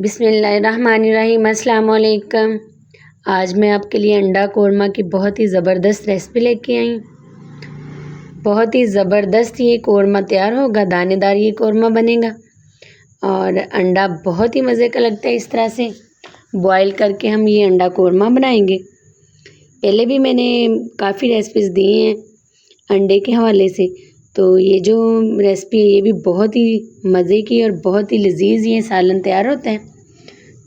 बिस्मिल्लाहिर्रहमानिर्रहीम। अस्सलाम वालेकुम। आज मैं आपके लिए अंडा कोरमा की बहुत ही ज़बरदस्त रेसिपी लेके आई हूँ। बहुत ही ज़बरदस्त ये कोरमा तैयार होगा, दानेदार ये कोरमा बनेगा और अंडा बहुत ही मज़े का लगता है। इस तरह से बॉईल करके हम ये अंडा कोरमा बनाएंगे। पहले भी मैंने काफ़ी रेसिपीज़ दी हैं अंडे के हवाले से, तो ये जो रेसिपी है ये भी बहुत ही मज़े की और बहुत ही लजीज ये सालन तैयार होता है।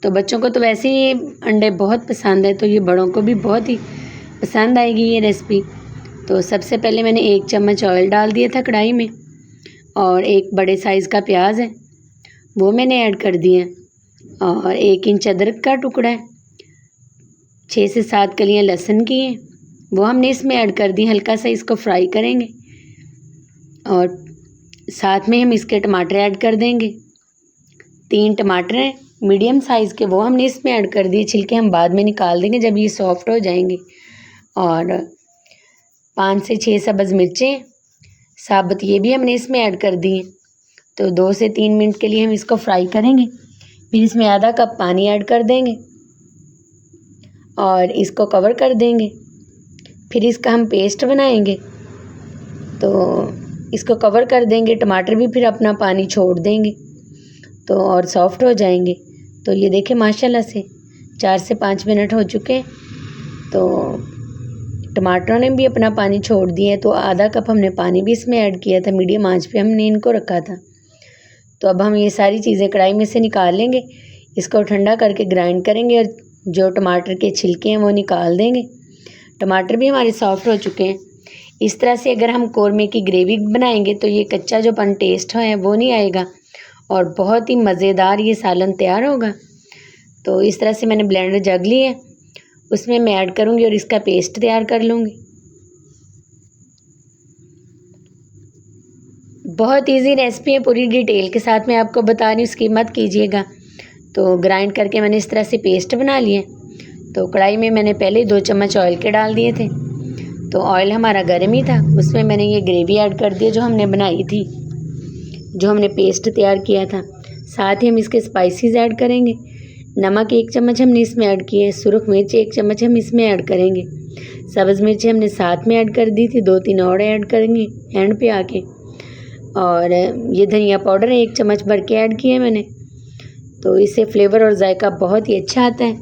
तो बच्चों को तो वैसे ही अंडे बहुत पसंद है, तो ये बड़ों को भी बहुत ही पसंद आएगी ये रेसिपी। तो सबसे पहले मैंने 1 चम्मच ऑयल डाल दिया था कढ़ाई में और एक बड़े साइज़ का प्याज है वो मैंने ऐड कर दिया और 1 इंच अदरक का टुकड़ा है, 6 से 7 कलियाँ लहसुन की हैं वो हमने इसमें ऐड कर दी। हल्का सा इसको फ्राई करेंगे और साथ में हम इसके टमाटर ऐड कर देंगे। 3 टमाटर हैं मीडियम साइज़ के, वो हमने इसमें ऐड कर दिए। छिलके हम बाद में निकाल देंगे जब ये सॉफ्ट हो जाएंगे। और 5 से 6 सब्ज़ मिर्चें साबुत ये भी हमने इसमें ऐड कर दी हैं। तो 2 से 3 मिनट के लिए हम इसको फ्राई करेंगे। फिर इसमें आधा कप पानी ऐड कर देंगे और इसको कवर कर देंगे। फिर इसका हम पेस्ट बनाएंगे, तो इसको कवर कर देंगे। टमाटर भी फिर अपना पानी छोड़ देंगे तो और सॉफ्ट हो जाएंगे। तो ये देखें माशाल्लाह से 4 से 5 मिनट हो चुके हैं, तो टमाटरों ने भी अपना पानी छोड़ दिया। तो आधा कप हमने पानी भी इसमें ऐड किया था, मीडियम आंच पे हमने इनको रखा था। तो अब हम ये सारी चीज़ें कढ़ाई में से निकाल लेंगे, इसको ठंडा करके ग्राइंड करेंगे और जो टमाटर के छिलके हैं वो निकाल देंगे। टमाटर भी हमारे सॉफ्ट हो चुके हैं। इस तरह से अगर हम कोरमे की ग्रेवी बनाएंगे तो ये कच्चा जो पन टेस्ट है वो नहीं आएगा और बहुत ही मज़ेदार ये सालन तैयार होगा। तो इस तरह से मैंने ब्लेंडर जग ली है, उसमें मैं ऐड करूँगी और इसका पेस्ट तैयार कर लूँगी। बहुत इजी रेसिपी है, पूरी डिटेल के साथ मैं आपको बता रही हूँ, स्किप मत कीजिएगा। तो ग्राइंड करके मैंने इस तरह से पेस्ट बना लिए। तो कढ़ाई में मैंने पहले 2 चम्मच ऑयल के डाल दिए थे, तो ऑयल हमारा गर्म ही था, उसमें मैंने ये ग्रेवी ऐड कर दी जो हमने बनाई थी, जो हमने पेस्ट तैयार किया था। साथ ही हम इसके स्पाइसेस ऐड करेंगे। नमक 1 चम्मच हमने इसमें ऐड किया है, सुरख मिर्च 1 चम्मच हम इसमें ऐड करेंगे। सब्ज़ मिर्ची हमने साथ में ऐड कर दी थी, 2-3 और ऐड करेंगे एंड पे आके। और ये धनिया पाउडर 1 चम्मच भर के ऐड किया है मैंने, तो इससे फ्लेवर और जायका बहुत ही अच्छा आता है।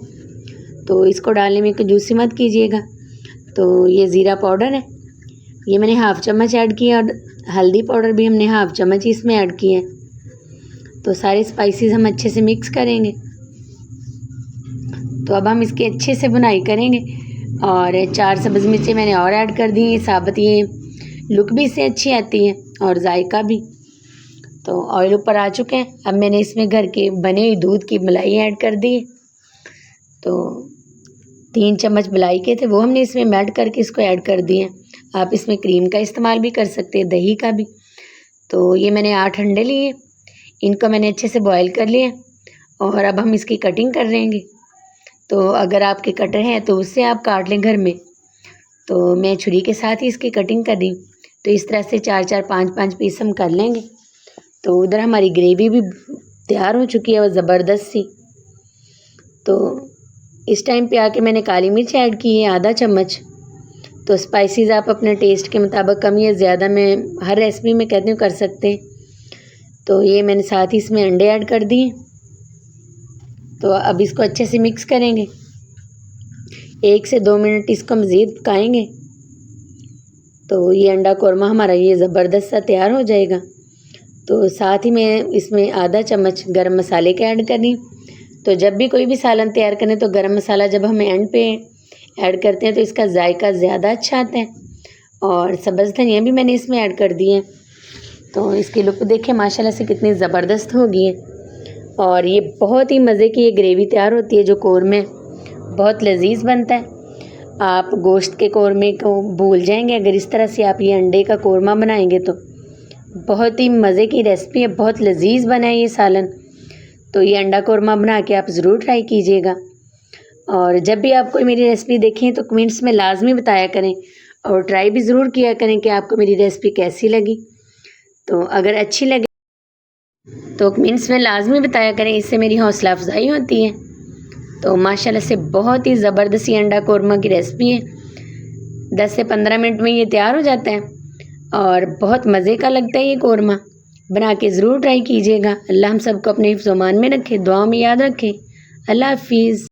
तो इसको डालने में कंजूसी मत कीजिएगा। तो ये ज़ीरा पाउडर है, ये मैंने 1/2 चम्मच ऐड किया और हल्दी पाउडर भी हमने 1/2 चम्मच इसमें ऐड किया है। तो सारे स्पाइसेस हम अच्छे से मिक्स करेंगे। तो अब हम इसकी अच्छे से भुनाई करेंगे और 4 सब्ज़ मिर्चें मैंने और ऐड कर दी हैं साबुत। ये लुक भी इससे अच्छी आती है और जायका भी। तो ऑयल ऊपर आ चुके हैं, अब मैंने इसमें घर के बने हुई दूध की मलाई ऐड कर दी। तो 3 चम्मच मलाई के थे वो हमने इसमें मेल्ट करके इसको ऐड कर दिए। आप इसमें क्रीम का इस्तेमाल भी कर सकते हैं, दही का भी। तो ये मैंने 8 अंडे लिए, इनको मैंने अच्छे से बॉईल कर लिया और अब हम इसकी कटिंग कर लेंगे। तो अगर आपके कटर है तो उससे आप काट लें घर में, तो मैं छुरी के साथ ही इसकी कटिंग कर रही। तो इस तरह से 4-4, 5-5 पीस हम कर लेंगे। तो उधर हमारी ग्रेवी भी तैयार हो चुकी है और ज़बरदस्त सी। तो इस टाइम पे आके मैंने काली मिर्च ऐड की है आधा चम्मच। तो स्पाइसेस आप अपने टेस्ट के मुताबिक कम या ज़्यादा, मैं हर रेसिपी में कहती हूँ कर सकते हैं। तो ये मैंने साथ ही इसमें अंडे ऐड कर दिए। तो अब इसको अच्छे से मिक्स करेंगे, 1 से 2 मिनट इसको मज़ीद पकाएंगे। तो ये अंडा कोरमा हमारा ये ज़बरदस्त सा तैयार हो जाएगा। तो साथ ही मैं इसमें आधा चम्मच गरम मसाले के ऐड कर रही। तो जब भी कोई भी सालन तैयार करें तो गरम मसाला जब हम एंड पे ऐड करते हैं तो इसका जायका ज़्यादा अच्छा आता है। और सब्ज़ धनिया भी मैंने इसमें ऐड कर दी है। तो इसकी लुक देखें माशाल्लाह से कितनी ज़बरदस्त होगी है। और ये बहुत ही मज़े की ये ग्रेवी तैयार होती है जो कोरमे, बहुत लजीज बनता है। आप गोश्त के कोरमे को भूल जाएंगे अगर इस तरह से आप ये अंडे का कोरमा बनाएंगे। तो बहुत ही मज़े की रेसिपी है, बहुत लजीज बना है ये सालन। तो ये अंडा कोरमा बना के आप ज़रूर ट्राई कीजिएगा। और जब भी आप कोई मेरी रेसिपी देखें तो कमेंट्स में लाजमी बताया करें और ट्राई भी ज़रूर किया करें कि आपको मेरी रेसिपी कैसी लगी। तो अगर अच्छी लगे तो कमेंट्स में लाजमी बताया करें, इससे मेरी हौसला अफजाई होती है। तो माशाल्लाह से बहुत ही ज़बरदस्त ये अंडा कौरमा की रेसिपी है। 10 से 15 मिनट में ये तैयार हो जाता है और बहुत मज़े का लगता है ये कौरमा। बना के ज़रूर ट्राई कीजिएगा। अल्लाह हम सबको अपने हिफ्ज़-ओ-मान में रखे, दुआ में याद रखे। अल्लाह हाफिज़।